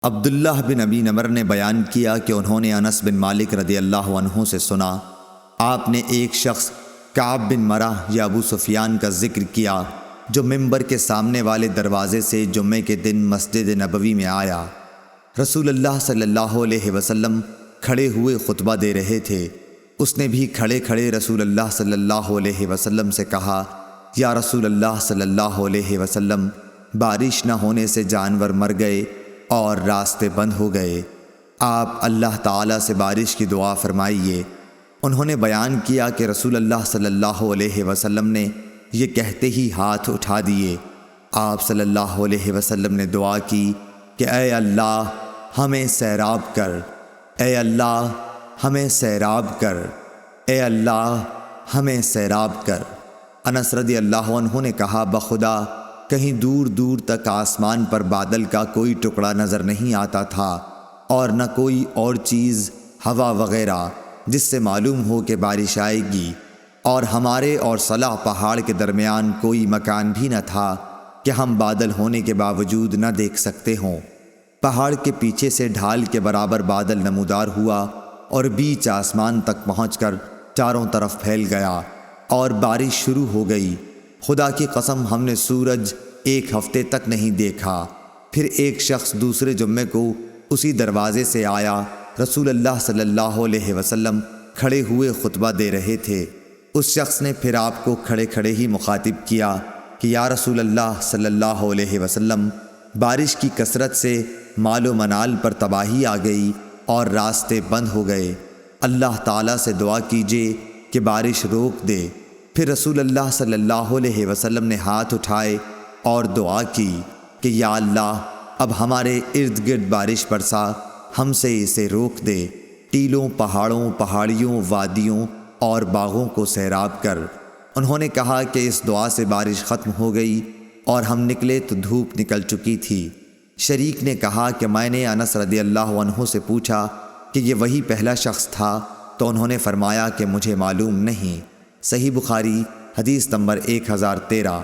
عبداللہ بن ابی نمر نے بیان کیا کہ انہوں نے انس بن مالک رضی اللہ عنہ سے سنا، آپ نے ایک شخص کعب بن مرہ یا ابو سفیان کا ذکر کیا جو ممبر کے سامنے والے دروازے سے جمعے کے دن مسجد نبوی میں آیا۔ رسول اللہ صلی اللہ علیہ وسلم کھڑے ہوئے خطبہ دے رہے تھے۔ اس نے بھی کھڑے کھڑے رسول اللہ صلی اللہ علیہ وسلم سے کہا، یا رسول اللہ صلی اللہ علیہ وسلم، بارش نہ ہونے سے جانور مر گئے اور راستے بند ہو گئے، آپ اللہ تعالیٰ سے بارش کی دعا فرمائیے۔ انہوں نے بیان کیا کہ رسول اللہ صلی اللہ علیہ وسلم نے یہ کہتے ہی ہاتھ اٹھا دیے۔ آپ صلی اللہ علیہ وسلم نے دعا کی کہ اے اللہ ہمیں سیراب کر، اے اللہ ہمیں سیراب کر، اے اللہ ہمیں سیراب کر۔ انس رضی اللہ عنہ نے کہا، بخدا کہیں دور دور تک آسمان پر بادل کا کوئی ٹکڑا نظر نہیں آتا تھا اور نہ کوئی اور چیز ہوا وغیرہ جس سے معلوم ہو کہ بارش آئے گی، اور ہمارے اور صلح پہاڑ کے درمیان کوئی مکان بھی نہ تھا کہ ہم بادل ہونے کے باوجود نہ دیکھ سکتے ہوں۔ پہاڑ کے پیچھے سے ڈھال کے برابر بادل نمودار ہوا اور بیچ آسمان تک پہنچ کر چاروں طرف پھیل گیا اور بارش شروع ہو گئی۔ خدا کی قسم ہم نے سورج ایک ہفتے تک نہیں دیکھا۔ پھر ایک شخص دوسرے جمعے کو اسی دروازے سے آیا۔ رسول اللہ صلی اللہ علیہ وسلم کھڑے ہوئے خطبہ دے رہے تھے۔ اس شخص نے پھر آپ کو کھڑے کھڑے ہی مخاطب کیا کہ یا رسول اللہ صلی اللہ علیہ وسلم، بارش کی کثرت سے مال و منال پر تباہی آ گئی اور راستے بند ہو گئے، اللہ تعالیٰ سے دعا کیجیے کہ بارش روک دے۔ پھر رسول اللہ صلی اللہ علیہ وسلم نے ہاتھ اٹھائے اور دعا کی کہ یا اللہ اب ہمارے ارد گرد بارش برسا، ہم سے اسے روک دے، ٹیلوں، پہاڑوں، پہاڑیوں، وادیوں اور باغوں کو سیراب کر۔ انہوں نے کہا کہ اس دعا سے بارش ختم ہو گئی اور ہم نکلے تو دھوپ نکل چکی تھی۔ شریک نے کہا کہ میں نے انس رضی اللہ عنہ سے پوچھا کہ یہ وہی پہلا شخص تھا، تو انہوں نے فرمایا کہ مجھے معلوم نہیں۔ صحیح بخاری حدیث نمبر 1013۔